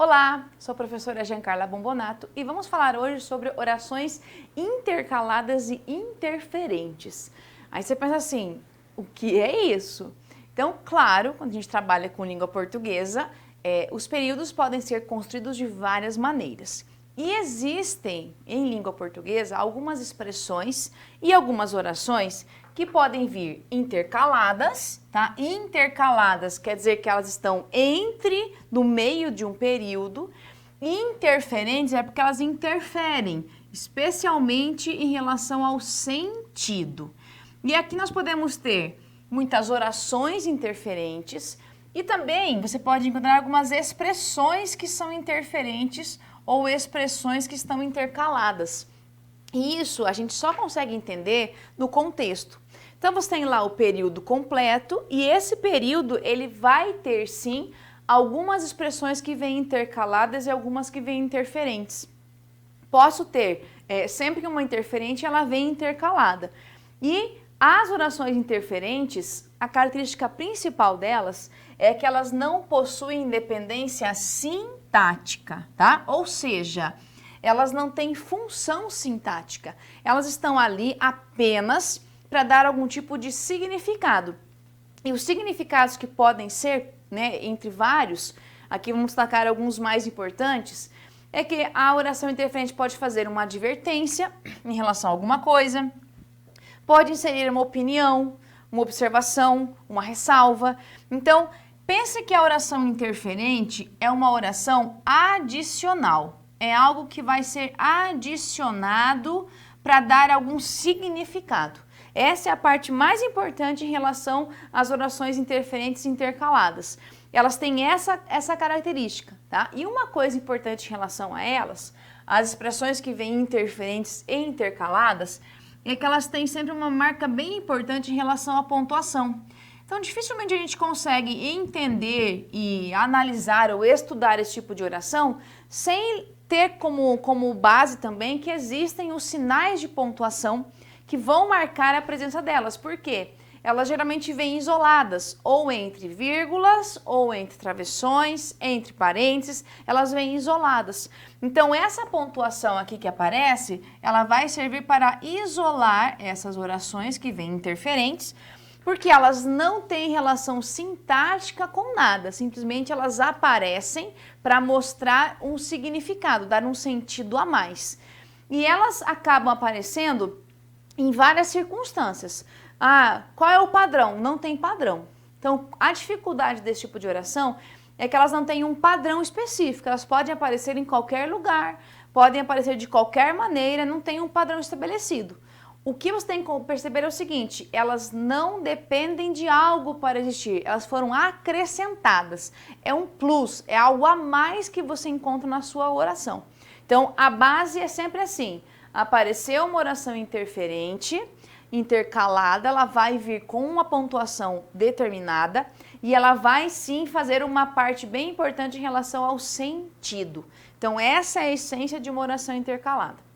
Olá, sou a professora Giancarla Bombonato e vamos falar hoje sobre orações intercaladas e interferentes. Aí você pensa assim, o que é isso? Então, claro, quando a gente trabalha com língua portuguesa, os períodos podem ser construídos de várias maneiras. E existem, em língua portuguesa, algumas expressões e algumas orações que podem vir intercaladas, tá? Intercaladas quer dizer que elas estão no meio de um período. Interferentes é porque elas interferem, especialmente em relação ao sentido. E aqui nós podemos ter muitas orações interferentes e também você pode encontrar algumas expressões que são interferentes ou expressões que estão intercaladas. E isso a gente só consegue entender no contexto. Então você tem lá o período completo e esse período ele vai ter sim algumas expressões que vêm intercaladas e algumas que vêm interferentes. Posso ter, sempre que uma interferente ela vem intercalada. E as orações interferentes, a característica principal delas é que elas não possuem independência sintática, tá? Ou seja, elas não têm função sintática. Elas estão ali apenas para dar algum tipo de significado. E os significados que podem ser, entre vários, aqui vamos destacar alguns mais importantes, é que a oração interferente pode fazer uma advertência em relação a alguma coisa, pode inserir uma opinião, uma observação, uma ressalva. Então, pense que a oração interferente é uma oração adicional. É algo que vai ser adicionado para dar algum significado. Essa é a parte mais importante em relação às orações interferentes e intercaladas. Elas têm essa característica, tá? E uma coisa importante em relação a elas, as expressões que vêm interferentes e intercaladas, é que elas têm sempre uma marca bem importante em relação à pontuação. Então, dificilmente a gente consegue entender e analisar ou estudar esse tipo de oração sem ter como base também que existem os sinais de pontuação que vão marcar a presença delas. Por quê? Elas geralmente vêm isoladas, ou entre vírgulas, ou entre travessões, entre parênteses, elas vêm isoladas. Então, essa pontuação aqui que aparece, ela vai servir para isolar essas orações que vêm interferentes, porque elas não têm relação sintática com nada, simplesmente elas aparecem para mostrar um significado, dar um sentido a mais. E elas acabam aparecendo em várias circunstâncias. Qual é o padrão? Não tem padrão. Então, a dificuldade desse tipo de oração é que elas não têm um padrão específico. Elas podem aparecer em qualquer lugar, podem aparecer de qualquer maneira, não tem um padrão estabelecido. O que você tem que perceber é o seguinte, elas não dependem de algo para existir, elas foram acrescentadas. É um plus, é algo a mais que você encontra na sua oração. Então, a base é sempre assim. Apareceu uma oração interferente, intercalada, ela vai vir com uma pontuação determinada e ela vai sim fazer uma parte bem importante em relação ao sentido. Então, essa é a essência de uma oração intercalada.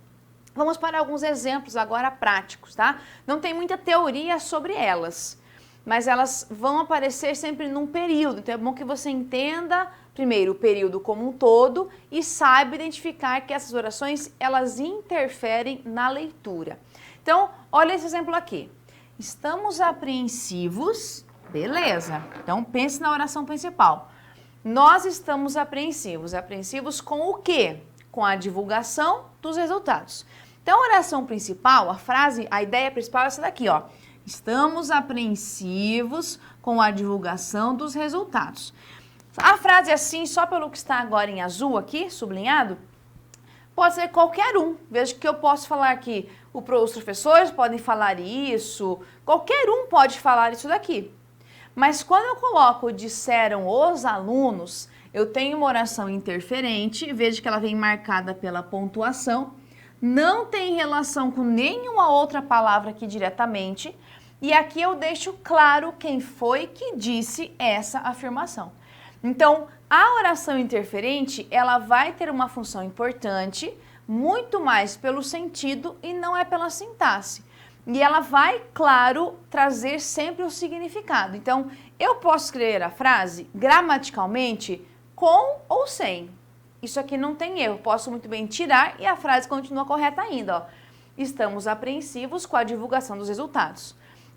Vamos para alguns exemplos agora práticos, tá? Não tem muita teoria sobre elas, mas elas vão aparecer sempre num período. Então, é bom que você entenda primeiro o período como um todo e saiba identificar que essas orações, elas interferem na leitura. Então, olha esse exemplo aqui. Estamos apreensivos, beleza. Então, pense na oração principal. Nós estamos apreensivos. Apreensivos com o quê? Com a divulgação dos resultados. Então, a oração principal, a ideia principal é essa daqui, ó. Estamos apreensivos com a divulgação dos resultados. A frase assim, só pelo que está agora em azul aqui, sublinhado, pode ser qualquer um. Veja que eu posso falar aqui, os professores podem falar isso, qualquer um pode falar isso daqui. Mas quando eu coloco disseram os alunos, eu tenho uma oração interferente, veja que ela vem marcada pela pontuação, não tem relação com nenhuma outra palavra aqui diretamente, e aqui eu deixo claro quem foi que disse essa afirmação. Então, a oração interferente, ela vai ter uma função importante, muito mais pelo sentido e não é pela sintaxe. E ela vai, claro, trazer sempre o significado. Então, eu posso escrever a frase gramaticalmente com ou sem. isso aqui não tem erro, posso muito bem tirar e a frase continua correta ainda, ó. Estamos apreensivos com a divulgação dos resultados.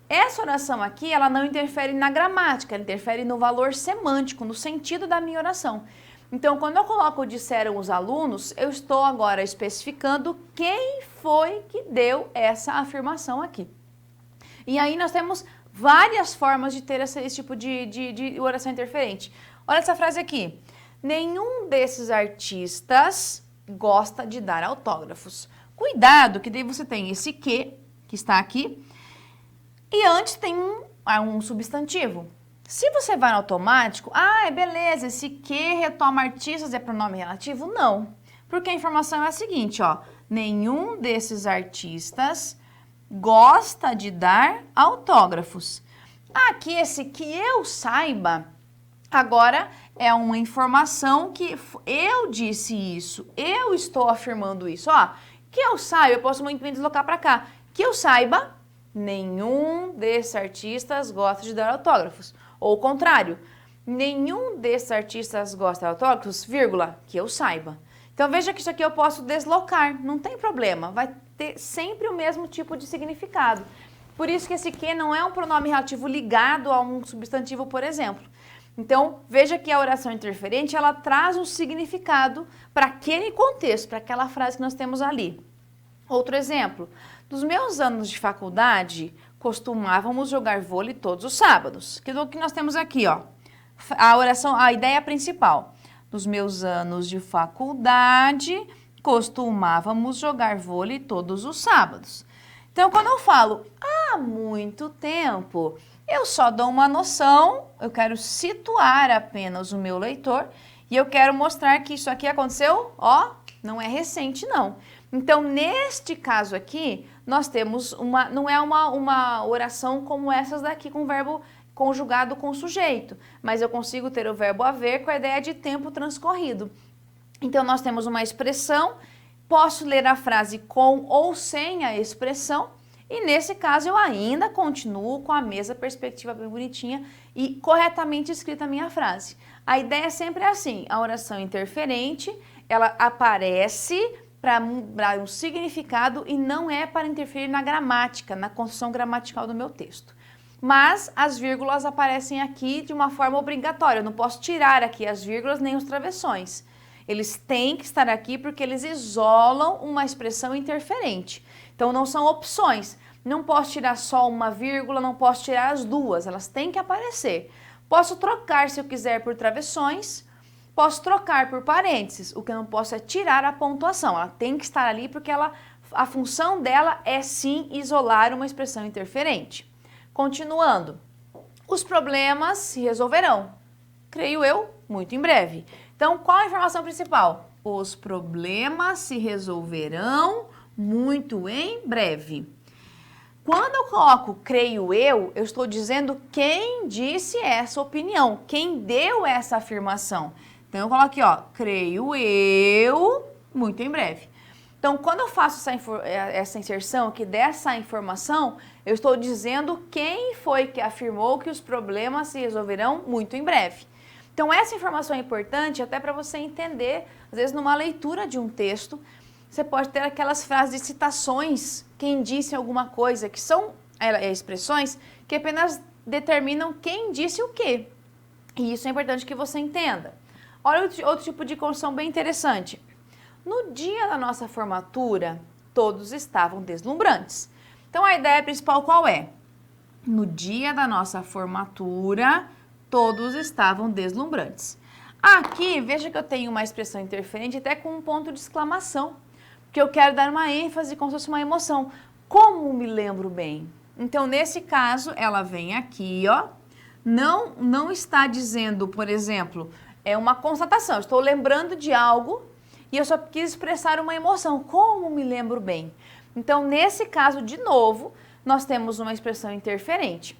Essa oração aqui, ela não interfere na gramática, ela interfere no valor semântico, no sentido da minha oração. Então, quando eu coloco disseram os alunos, eu estou agora especificando quem foi que deu essa afirmação aqui. E aí nós temos várias formas de ter esse tipo de oração interferente. Olha essa frase aqui. Nenhum desses artistas gosta de dar autógrafos. Cuidado, que daí você tem esse que está aqui, e antes tem um substantivo. Se você vai no automático, beleza, esse que retoma artistas é pronome relativo? Não, porque a informação é a seguinte, ó. Nenhum desses artistas gosta de dar autógrafos. Aqui, esse que eu saiba, agora é uma informação que eu disse isso, eu estou afirmando isso, ó. Que eu saiba, eu posso muito bem deslocar para cá. Que eu saiba, nenhum desses artistas gosta de dar autógrafos. Ou o contrário, nenhum desses artistas gosta de autógrafos, vírgula, que eu saiba. Então veja que isso aqui eu posso deslocar, não tem problema, vai ter sempre o mesmo tipo de significado. Por isso que esse que não é um pronome relativo ligado a um substantivo, por exemplo. Então, veja que a oração interferente, ela traz um significado para aquele contexto, para aquela frase que nós temos ali. Outro exemplo, nos meus anos de faculdade, costumávamos jogar vôlei todos os sábados. Que é o que nós temos aqui, ó. A oração, a ideia principal. Nos meus anos de faculdade, costumávamos jogar vôlei todos os sábados. Então, quando eu falo há muito tempo, eu só dou uma noção, eu quero situar apenas o meu leitor e eu quero mostrar que isso aqui aconteceu, ó, não é recente não. Então, neste caso aqui, nós temos não é uma oração como essas daqui com o verbo conjugado com o sujeito, mas eu consigo ter o verbo haver com a ideia de tempo transcorrido. Então, nós temos uma expressão, posso ler a frase com ou sem a expressão, e nesse caso eu ainda continuo com a mesma perspectiva bem bonitinha e corretamente escrita a minha frase. A ideia sempre é assim, a oração interferente, ela aparece para dar um significado e não é para interferir na gramática, na construção gramatical do meu texto. Mas as vírgulas aparecem aqui de uma forma obrigatória, eu não posso tirar aqui as vírgulas nem os travessões. Eles têm que estar aqui porque eles isolam uma expressão interferente. Então, não são opções. Não posso tirar só uma vírgula, não posso tirar as duas. Elas têm que aparecer. Posso trocar, se eu quiser, por travessões. Posso trocar por parênteses. O que eu não posso é tirar a pontuação. Ela tem que estar ali porque a função dela é, sim, isolar uma expressão interferente. Continuando. Os problemas se resolverão. Creio eu, muito em breve. Então, qual a informação principal? Os problemas se resolverão muito em breve. Quando eu coloco creio eu estou dizendo quem disse essa opinião, quem deu essa afirmação. Então, eu coloco aqui, ó, creio eu muito em breve. Então, quando eu faço essa inserção aqui dessa informação, eu estou dizendo quem foi que afirmou que os problemas se resolverão muito em breve. Então, essa informação é importante até para você entender, às vezes, numa leitura de um texto, você pode ter aquelas frases de citações, quem disse alguma coisa, que são expressões que apenas determinam quem disse o quê. E isso é importante que você entenda. Olha outro tipo de construção bem interessante. No dia da nossa formatura, todos estavam deslumbrantes. Então, a ideia principal qual é? No dia da nossa formatura, todos estavam deslumbrantes. Aqui, veja que eu tenho uma expressão interferente até com um ponto de exclamação, porque eu quero dar uma ênfase como se fosse uma emoção. Como me lembro bem? Então, nesse caso, ela vem aqui, ó, não está dizendo, por exemplo, é uma constatação, estou lembrando de algo e eu só quis expressar uma emoção, como me lembro bem. Então, nesse caso, de novo, nós temos uma expressão interferente.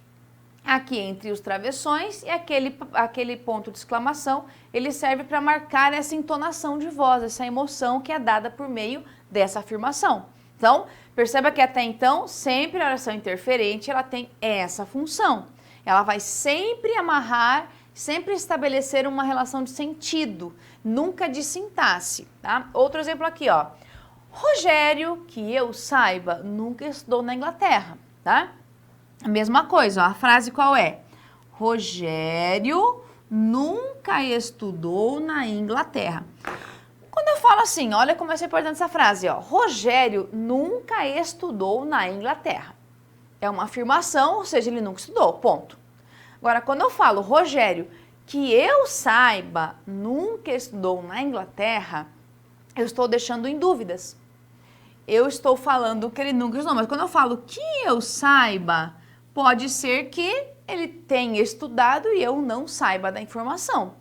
Aqui entre os travessões e aquele ponto de exclamação, ele serve para marcar essa entonação de voz, essa emoção que é dada por meio dessa afirmação. Então, perceba que até então, sempre a oração interferente, ela tem essa função. Ela vai sempre amarrar, sempre estabelecer uma relação de sentido, nunca de sintaxe, tá? Outro exemplo aqui, ó. Rogério, que eu saiba, nunca estudou na Inglaterra, tá? A mesma coisa, ó, a frase qual é? Rogério nunca estudou na Inglaterra. Quando eu falo assim, olha como é importante essa frase, ó. Rogério nunca estudou na Inglaterra. É uma afirmação, ou seja, ele nunca estudou, ponto. Agora, quando eu falo Rogério, que eu saiba, nunca estudou na Inglaterra, eu estou deixando em dúvidas. Eu estou falando que ele nunca estudou, mas quando eu falo que eu saiba, pode ser que ele tenha estudado e eu não saiba da informação.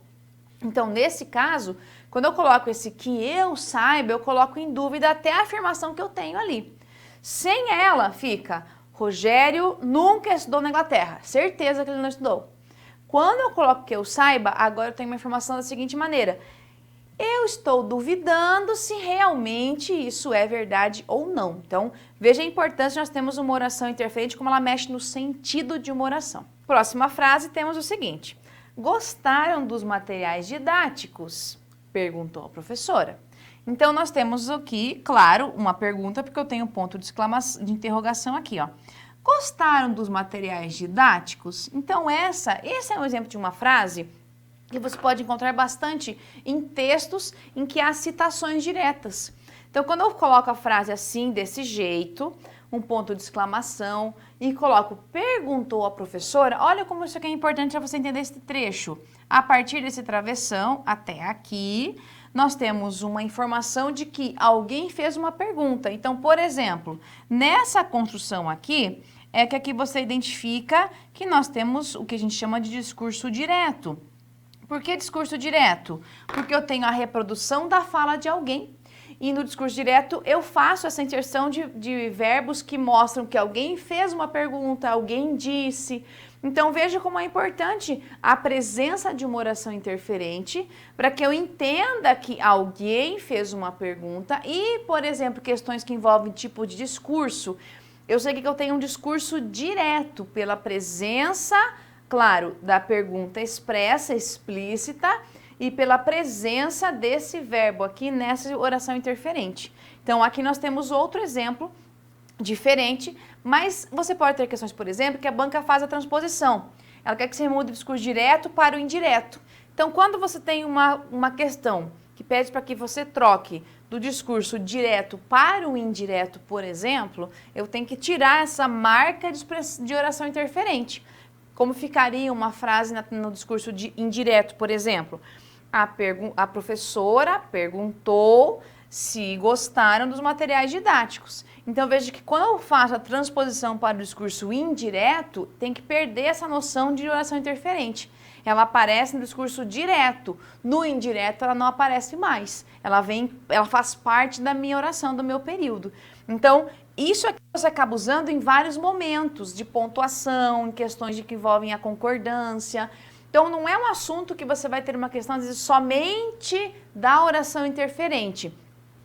Então, nesse caso, quando eu coloco esse que eu saiba, eu coloco em dúvida até a afirmação que eu tenho ali. Sem ela, fica Rogério nunca estudou na Inglaterra. Certeza que ele não estudou. Quando eu coloco que eu saiba, agora eu tenho uma informação da seguinte maneira. Eu estou duvidando se realmente isso é verdade ou não. Então, veja a importância, nós temos uma oração interferente, como ela mexe no sentido de uma oração. Próxima frase, temos o seguinte. Gostaram dos materiais didáticos? Perguntou a professora. Então, nós temos aqui, claro, uma pergunta, porque eu tenho um ponto de interrogação aqui, ó. Gostaram dos materiais didáticos? Então, esse é um exemplo de uma frase que você pode encontrar bastante em textos em que há citações diretas. Então, quando eu coloco a frase assim, desse jeito, um ponto de exclamação, e coloco perguntou a professora, olha como isso aqui é importante para você entender esse trecho. A partir desse travessão até aqui, nós temos uma informação de que alguém fez uma pergunta. Então, por exemplo, nessa construção aqui, é que aqui você identifica que nós temos o que a gente chama de discurso direto. Por que discurso direto? Porque eu tenho a reprodução da fala de alguém e no discurso direto eu faço essa inserção de verbos que mostram que alguém fez uma pergunta, alguém disse. Então veja como é importante a presença de uma oração interferente para que eu entenda que alguém fez uma pergunta e, por exemplo, questões que envolvem tipo de discurso. Eu sei que eu tenho um discurso direto pela presença, claro, da pergunta expressa, explícita, e pela presença desse verbo aqui nessa oração interferente. Então, aqui nós temos outro exemplo diferente, mas você pode ter questões, por exemplo, que a banca faz a transposição. Ela quer que você mude o discurso direto para o indireto. Então, quando você tem uma questão que pede para que você troque do discurso direto para o indireto, por exemplo, eu tenho que tirar essa marca de oração interferente. Como ficaria uma frase no discurso indireto, por exemplo? A professora perguntou se gostaram dos materiais didáticos. Então, veja que quando eu faço a transposição para o discurso indireto, tem que perder essa noção de oração interferente. Ela aparece no discurso direto, no indireto ela não aparece mais. Ela faz parte da minha oração, do meu período. Então, isso aqui você acaba usando em vários momentos de pontuação, em questões que envolvem a concordância. Então, não é um assunto que você vai ter uma questão, às vezes, somente da oração interferente.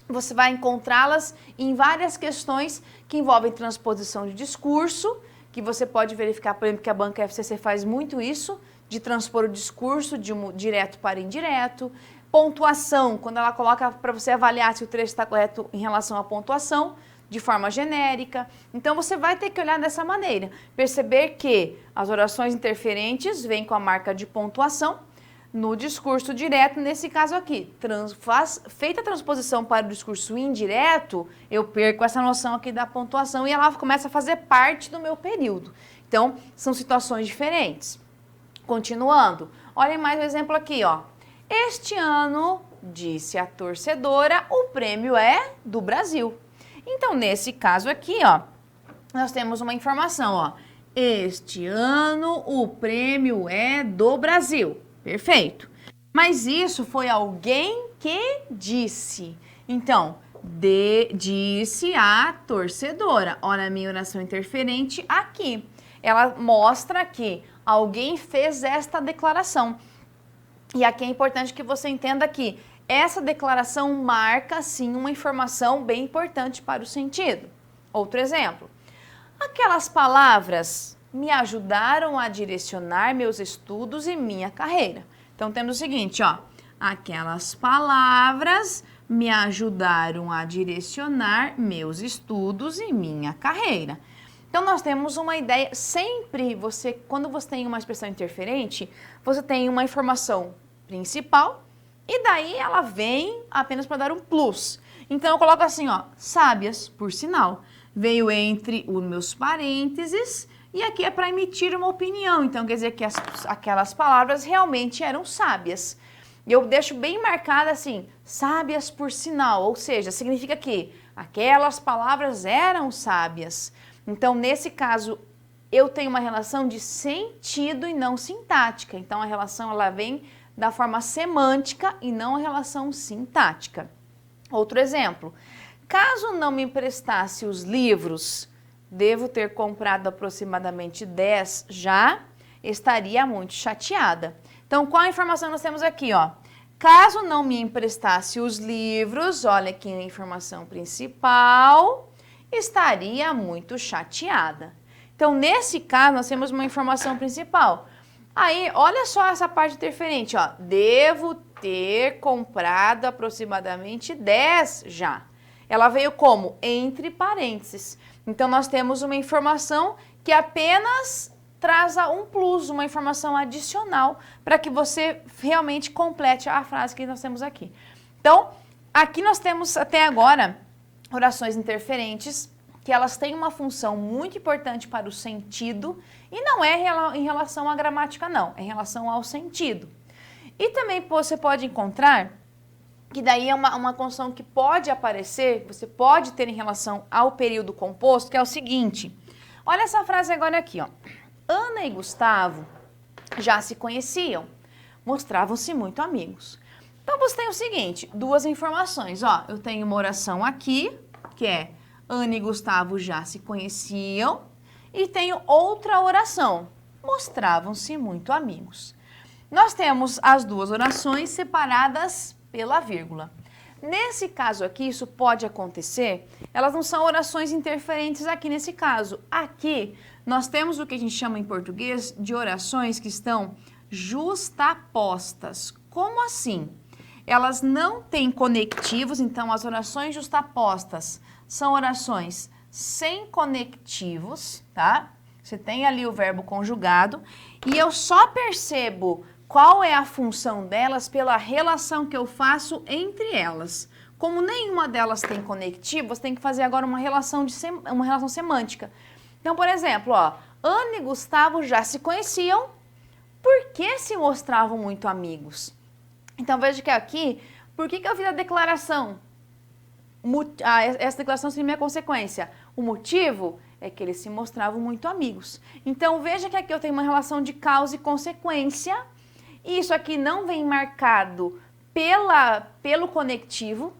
Você vai encontrá-las em várias questões que envolvem transposição de discurso, que você pode verificar, por exemplo, que a banca FCC faz muito isso, de transpor o discurso de direto para indireto. Pontuação, quando ela coloca para você avaliar se o trecho está correto em relação à pontuação, de forma genérica. Então, você vai ter que olhar dessa maneira. Perceber que as orações interferentes vêm com a marca de pontuação. No discurso direto, nesse caso aqui, feita a transposição para o discurso indireto, eu perco essa noção aqui da pontuação e ela começa a fazer parte do meu período. Então, são situações diferentes. Continuando, olhem mais um exemplo aqui, ó. Este ano, disse a torcedora, o prêmio é do Brasil. Então, nesse caso aqui, ó, nós temos uma informação, ó. Este ano, o prêmio é do Brasil. Perfeito. Mas isso foi alguém que disse. Então, disse a torcedora. Olha a minha oração interferente aqui. Ela mostra que alguém fez esta declaração. E aqui é importante que você entenda que essa declaração marca, sim, uma informação bem importante para o sentido. Outro exemplo. Aquelas palavras me ajudaram a direcionar meus estudos e minha carreira. Então, temos o seguinte, ó. Aquelas palavras me ajudaram a direcionar meus estudos e minha carreira. Então, nós temos uma ideia, sempre quando você tem uma expressão interferente, você tem uma informação principal e daí ela vem apenas para dar um plus. Então, eu coloco assim, ó, sábias, por sinal, veio entre os meus parênteses e aqui é para emitir uma opinião. Então, quer dizer que aquelas palavras realmente eram sábias. E eu deixo bem marcada assim, sábias por sinal, ou seja, significa que aquelas palavras eram sábias. Então, nesse caso, eu tenho uma relação de sentido e não sintática. Então, a relação ela vem da forma semântica e não a relação sintática. Outro exemplo, caso não me emprestasse os livros, devo ter comprado aproximadamente 10 já, estaria muito chateada. Então, qual a informação nós temos aqui, ó? Caso não me emprestasse os livros, olha aqui a informação principal, estaria muito chateada. Então, nesse caso, nós temos uma informação principal. Aí, olha só essa parte interferente, ó. Devo ter comprado aproximadamente 10 já. Ela veio como? Entre parênteses. Então, nós temos uma informação que apenas traz um plus, uma informação adicional para que você realmente complete a frase que nós temos aqui. Então, aqui nós temos até agora orações interferentes, que elas têm uma função muito importante para o sentido e não é em relação à gramática, não, é em relação ao sentido. E também você pode encontrar que daí é uma construção que pode aparecer, você pode ter em relação ao período composto, que é o seguinte. Olha essa frase agora aqui, ó. Ana e Gustavo já se conheciam, mostravam-se muito amigos. Então, você tem o seguinte, duas informações, ó. Eu tenho uma oração aqui, que é Ana e Gustavo já se conheciam, e tenho outra oração, mostravam-se muito amigos. Nós temos as duas orações separadas pela vírgula. Nesse caso aqui, isso pode acontecer, elas não são orações interferentes aqui nesse caso. Aqui, nós temos o que a gente chama em português de orações que estão justapostas. Como assim? Elas não têm conectivos, então as orações justapostas são orações sem conectivos, tá? Você tem ali o verbo conjugado e eu só percebo qual é a função delas pela relação que eu faço entre elas. Como nenhuma delas tem conectivo, você tem que fazer agora uma relação semântica. Então, por exemplo, ó, Ana e Gustavo já se conheciam porque se mostravam muito amigos. Então, veja que aqui, por que eu fiz a declaração? Essa declaração seria minha consequência. O motivo é que eles se mostravam muito amigos. Então, veja que aqui eu tenho uma relação de causa e consequência. Isso aqui não vem marcado pelo conectivo,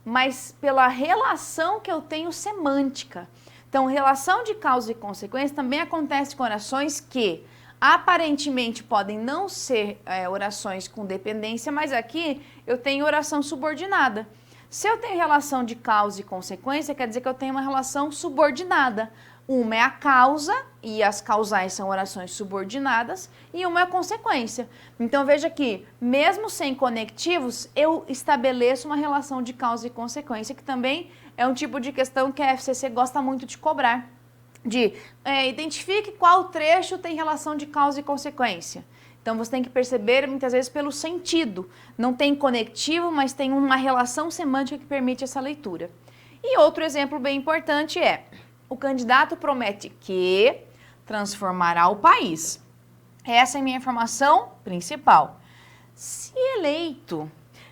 mas pela relação que eu tenho semântica. Então, relação de causa e consequência também acontece com orações que aparentemente podem não ser orações com dependência, mas aqui eu tenho oração subordinada. Se eu tenho relação de causa e consequência, quer dizer que eu tenho uma relação subordinada. Uma é a causa, e as causais são orações subordinadas, e uma é a consequência. Então, veja aqui, mesmo sem conectivos, eu estabeleço uma relação de causa e consequência, que também é um tipo de questão que a FCC gosta muito de cobrar. Identifique qual trecho tem relação de causa e consequência. Então, você tem que perceber, muitas vezes, pelo sentido. Não tem conectivo, mas tem uma relação semântica que permite essa leitura. E outro exemplo bem importante é: o candidato promete que transformará o país. Essa é a minha informação principal. Se eleito,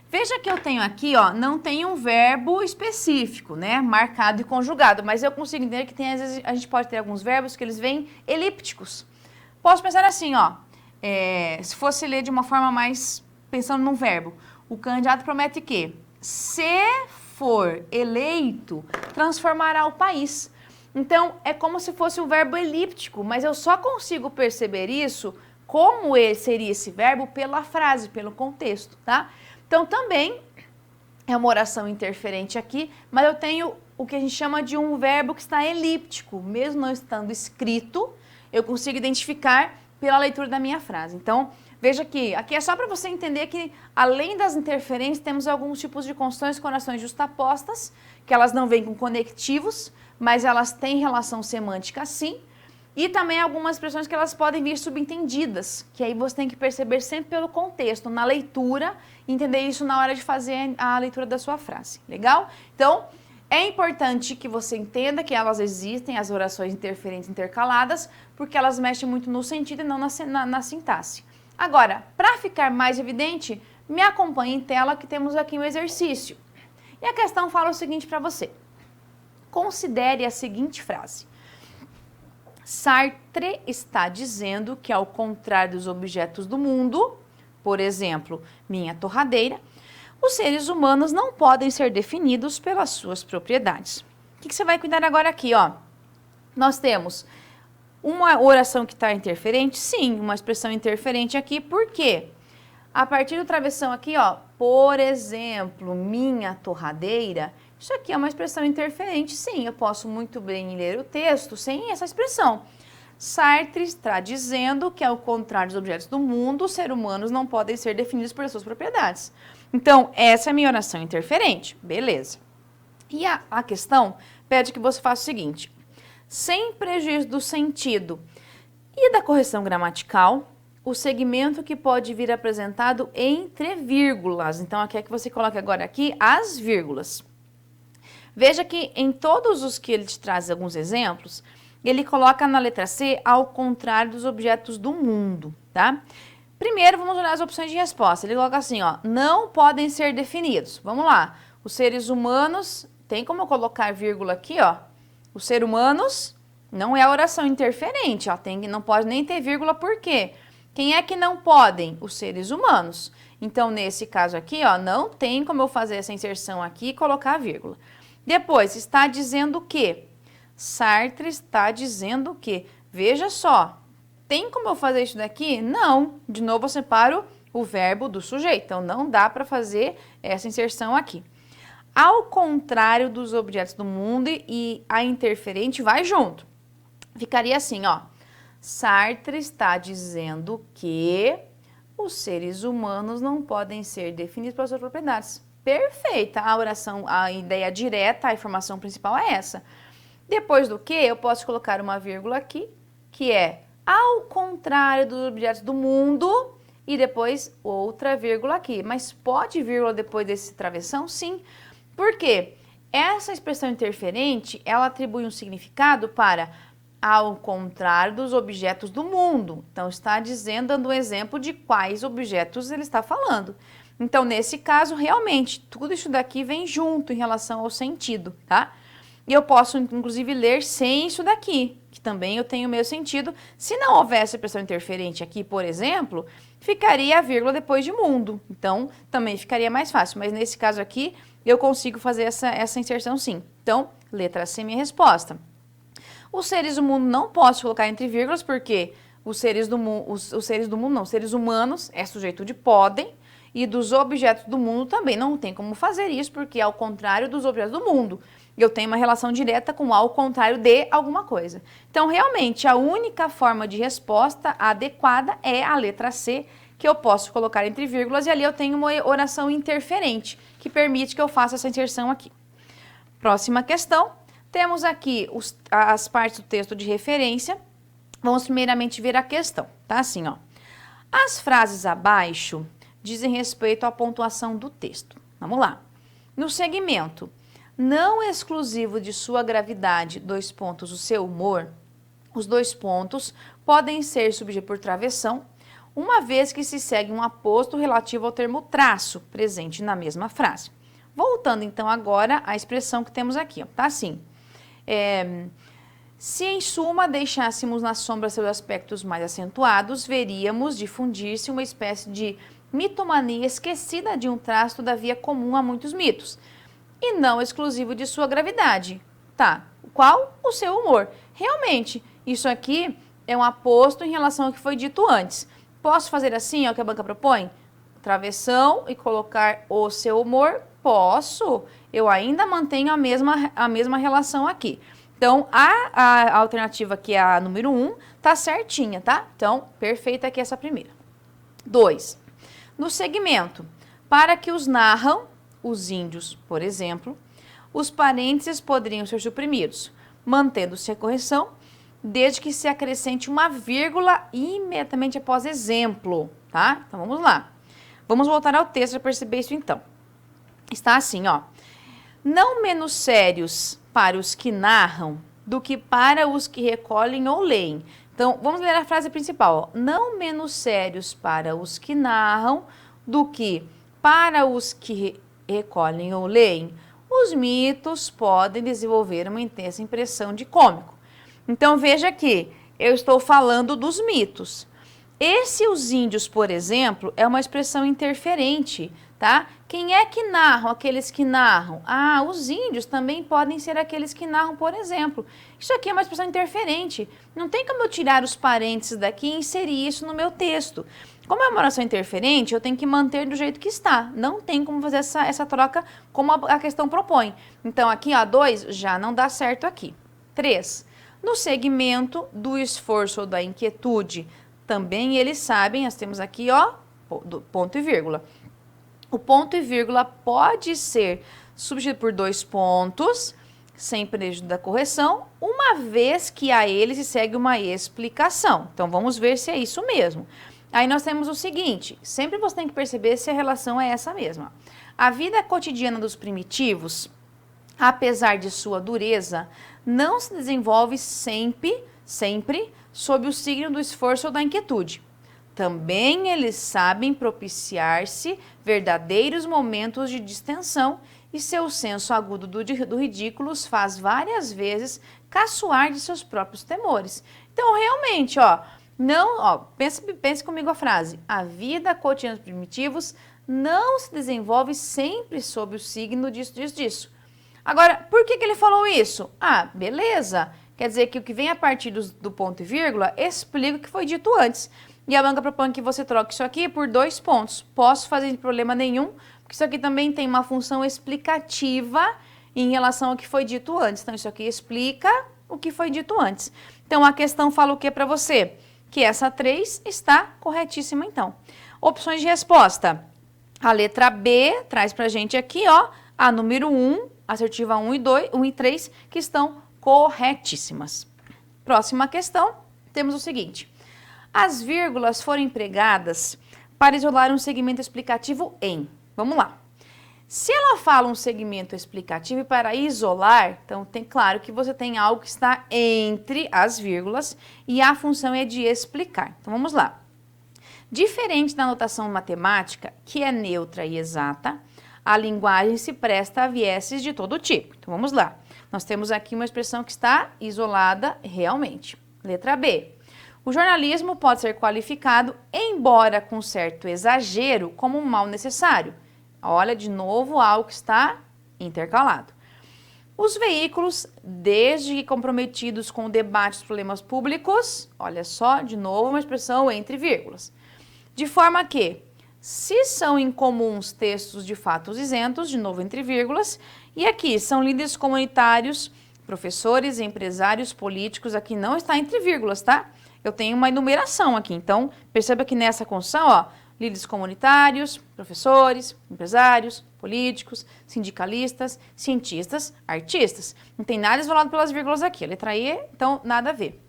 veja que eu tenho aqui, ó, não tem um verbo específico, né, marcado e conjugado, mas eu consigo entender que às vezes a gente pode ter alguns verbos que eles vêm elípticos. Posso pensar assim, ó, se fosse ler de uma forma mais pensando num verbo, o candidato promete que, se for eleito, transformará o país. Então, é como se fosse um verbo elíptico, mas eu só consigo perceber isso, como seria esse verbo, pela frase, pelo contexto, tá? Então, também é uma oração interferente aqui, mas eu tenho o que a gente chama de um verbo que está elíptico, mesmo não estando escrito, eu consigo identificar pela leitura da minha frase. Então, veja que aqui é só para você entender que, além das interferências, temos alguns tipos de constituições com orações justapostas, que elas não vêm com conectivos, mas elas têm relação semântica sim, e também algumas expressões que elas podem vir subentendidas, que aí você tem que perceber sempre pelo contexto, na leitura, e entender isso na hora de fazer a leitura da sua frase. Legal? Então, é importante que você entenda que elas existem, as orações interferentes intercaladas, porque elas mexem muito no sentido e não na sintaxe. Agora, para ficar mais evidente, me acompanhe em tela que temos aqui um exercício. E a questão fala o seguinte para você. Considere a seguinte frase. Sartre está dizendo que, ao contrário dos objetos do mundo, por exemplo, minha torradeira, os seres humanos não podem ser definidos pelas suas propriedades. O que você vai cuidar agora aqui, ó? Nós temos uma oração que está interferente, sim, uma expressão interferente aqui, por quê? A partir do travessão aqui, ó, por exemplo, minha torradeira, isso aqui é uma expressão interferente, sim, eu posso muito bem ler o texto sem essa expressão. Sartre está dizendo que, ao contrário dos objetos do mundo, os seres humanos não podem ser definidos por suas propriedades. Então, essa é a minha oração interferente, beleza. E a questão pede que você faça o seguinte, sem prejuízo do sentido e da correção gramatical, o segmento que pode vir apresentado entre vírgulas. Então, aqui é que você coloca agora aqui as vírgulas. Veja que em todos os que ele te traz alguns exemplos, ele coloca na letra C ao contrário dos objetos do mundo, tá? Primeiro, vamos olhar as opções de resposta. Ele coloca assim, ó, não podem ser definidos. Vamos lá. Os seres humanos, tem como eu colocar vírgula aqui, ó? Os seres humanos não é a oração interferente, ó, não pode nem ter vírgula, por quê? Quem é que não podem? Os seres humanos. Então, nesse caso aqui, ó, não tem como eu fazer essa inserção aqui e colocar a vírgula. Depois, está dizendo o quê? Sartre está dizendo o quê? Veja só, tem como eu fazer isso daqui? Não. De novo, eu separo o verbo do sujeito. Então, não dá para fazer essa inserção aqui. Ao contrário dos objetos do mundo e a interferente vai junto. Ficaria assim, ó. Sartre está dizendo que os seres humanos não podem ser definidos pelas suas propriedades. Perfeita a oração, a ideia direta, a informação principal é essa. Depois do que, eu posso colocar uma vírgula aqui, que é ao contrário dos objetos do mundo, e depois outra vírgula aqui. Mas pode vírgula depois desse travessão? Sim. Por quê? Essa expressão interferente, ela atribui um significado para ao contrário dos objetos do mundo. Então, está dizendo, dando um exemplo de quais objetos ele está falando. Então, nesse caso, realmente, tudo isso daqui vem junto em relação ao sentido, tá? E eu posso, inclusive, ler sem isso daqui, que também eu tenho o meu sentido. Se não houvesse expressão interferente aqui, por exemplo, ficaria a vírgula depois de mundo. Então, também ficaria mais fácil. Mas nesse caso aqui, eu consigo fazer essa inserção sim. Então, letra C, minha resposta. Os seres do mundo não posso colocar entre vírgulas, porque os seres humanos é sujeito de podem, e dos objetos do mundo também não tem como fazer isso, porque ao contrário dos objetos do mundo, eu tenho uma relação direta com ao contrário de alguma coisa. Então, realmente, a única forma de resposta adequada é a letra C, que eu posso colocar entre vírgulas, e ali eu tenho uma oração interferente, que permite que eu faça essa inserção aqui. Próxima questão, temos aqui as partes do texto de referência. Vamos primeiramente ver a questão, tá? Assim, ó. As frases abaixo dizem respeito à pontuação do texto. Vamos lá. No segmento, não exclusivo de sua gravidade, dois pontos, o seu humor, os dois pontos podem ser subjetivo por travessão, uma vez que se segue um aposto relativo ao termo traço, presente na mesma frase. Voltando então agora à expressão que temos aqui, ó, tá assim. Se em suma deixássemos na sombra seus aspectos mais acentuados, veríamos difundir-se uma espécie de mitomania esquecida de um traço todavia comum a muitos mitos, e não exclusivo de sua gravidade. Tá, qual? O seu humor. Realmente, isso aqui é um aposto em relação ao que foi dito antes. Posso fazer assim, ó, que a banca propõe? Travessão e colocar o seu humor? Posso. Eu ainda mantenho a mesma relação aqui. Então, a alternativa que é a número 1 tá certinha, tá? Então, perfeita aqui essa primeira. 2. No segmento, para que os narram, os índios, por exemplo, os parênteses poderiam ser suprimidos, mantendo-se a correção, desde que se acrescente uma vírgula imediatamente após exemplo, tá? Então, vamos lá. Vamos voltar ao texto para perceber isso, então. Está assim, ó. Não menos sérios para os que narram do que para os que recolhem ou leem. Então, vamos ler a frase principal. Ó. Não menos sérios para os que narram do que para os que recolhem ou leem. Os mitos podem desenvolver uma intensa impressão de cômico. Então, veja aqui, eu estou falando dos mitos. Esse os índios, por exemplo, é uma expressão interferente, tá? Quem é que narram? Aqueles que narram. Ah, os índios também podem ser aqueles que narram, por exemplo. Isso aqui é uma expressão interferente. Não tem como eu tirar os parênteses daqui e inserir isso no meu texto. Como é uma oração interferente, eu tenho que manter do jeito que está. Não tem como fazer essa troca como a questão propõe. Então, aqui, ó, 2 já não dá certo aqui. 3. No segmento do esforço ou da inquietude, também eles sabem, nós temos aqui, ó, ponto e vírgula. O ponto e vírgula pode ser substituído por 2 pontos, sem prejuízo da correção, uma vez que a ele se segue uma explicação. Então, vamos ver se é isso mesmo. Aí nós temos o seguinte, sempre você tem que perceber se a relação é essa mesma. A vida cotidiana dos primitivos, apesar de sua dureza, não se desenvolve sempre sob o signo do esforço ou da inquietude. Também eles sabem propiciar-se verdadeiros momentos de distensão e seu senso agudo do ridículo os faz várias vezes caçoar de seus próprios temores. Então, realmente, ó, não, ó, pense comigo a frase. A vida cotidiana dos primitivos não se desenvolve sempre sob o signo disso. Agora, por que ele falou isso? Ah, beleza. Quer dizer que o que vem a partir do ponto e vírgula explica o que foi dito antes. E a banca propõe que você troque isso aqui por 2 pontos. Posso fazer sem problema nenhum, porque isso aqui também tem uma função explicativa em relação ao que foi dito antes. Então, isso aqui explica o que foi dito antes. Então, a questão fala o que para você? Que essa 3 está corretíssima, então. Opções de resposta. A letra B traz para a gente aqui, ó, a número 1, assertiva 1 e 3, que estão corretíssimas. Próxima questão, temos o seguinte. As vírgulas foram empregadas para isolar um segmento explicativo em. Vamos lá. Se ela fala um segmento explicativo e para isolar, então tem claro que você tem algo que está entre as vírgulas e a função é de explicar. Então vamos lá. Diferente da notação matemática, que é neutra e exata, a linguagem se presta a vieses de todo tipo. Então vamos lá. Nós temos aqui uma expressão que está isolada realmente. Letra B. O jornalismo pode ser qualificado, embora com certo exagero, como um mal necessário. Olha, de novo, algo que está intercalado. Os veículos, desde que comprometidos com o debate dos problemas públicos, olha só, de novo, uma expressão entre vírgulas. De forma que, se são incomuns textos de fatos isentos, de novo entre vírgulas, e aqui são líderes comunitários, professores, empresários, políticos, aqui não está entre vírgulas, tá? Eu tenho uma enumeração aqui, então perceba que nessa construção, ó, líderes comunitários, professores, empresários, políticos, sindicalistas, cientistas, artistas. Não tem nada isolado pelas vírgulas aqui, a letra E, então nada a ver.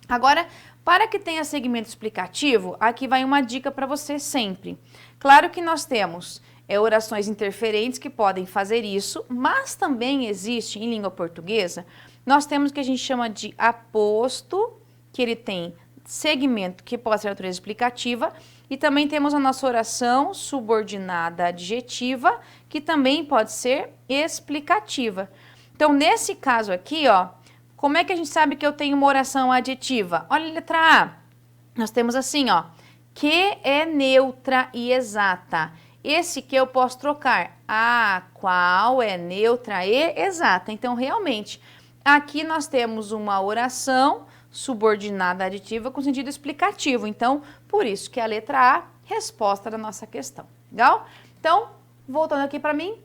Agora, para que tenha segmento explicativo, aqui vai uma dica para você sempre. Claro que nós temos orações interferentes que podem fazer isso, mas também existe em língua portuguesa, nós temos o que a gente chama de aposto, que ele tem segmento que pode ser natureza explicativa, e também temos a nossa oração subordinada adjetiva, que também pode ser explicativa. Então, nesse caso aqui, ó, como é que a gente sabe que eu tenho uma oração adjetiva? Olha a letra A. Nós temos assim, ó, que é neutra e exata. Esse que eu posso trocar. A qual é neutra e exata. Então, realmente, aqui nós temos uma oração subordinada aditiva com sentido explicativo. Então, por isso que a letra A, resposta da nossa questão. Legal? Então, voltando aqui para mim,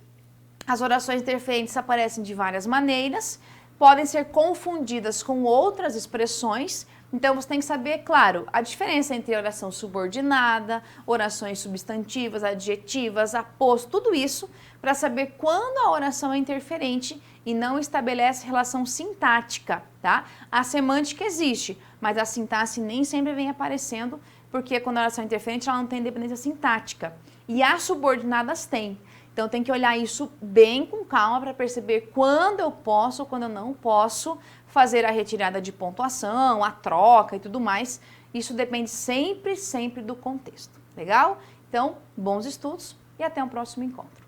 as orações interferentes aparecem de várias maneiras. podem ser confundidas com outras expressões. Então, você tem que saber, claro, a diferença entre oração subordinada, orações substantivas, adjetivas, aposto, tudo isso, para saber quando a oração é interferente e não estabelece relação sintática, tá? A semântica existe, mas a sintaxe nem sempre vem aparecendo, porque quando a oração é interferente, ela não tem dependência sintática. E as subordinadas têm. Então, tem que olhar isso bem com calma para perceber quando eu posso, quando eu não posso fazer a retirada de pontuação, a troca e tudo mais. Isso depende sempre, sempre do contexto. Legal? Então, bons estudos e até o próximo encontro.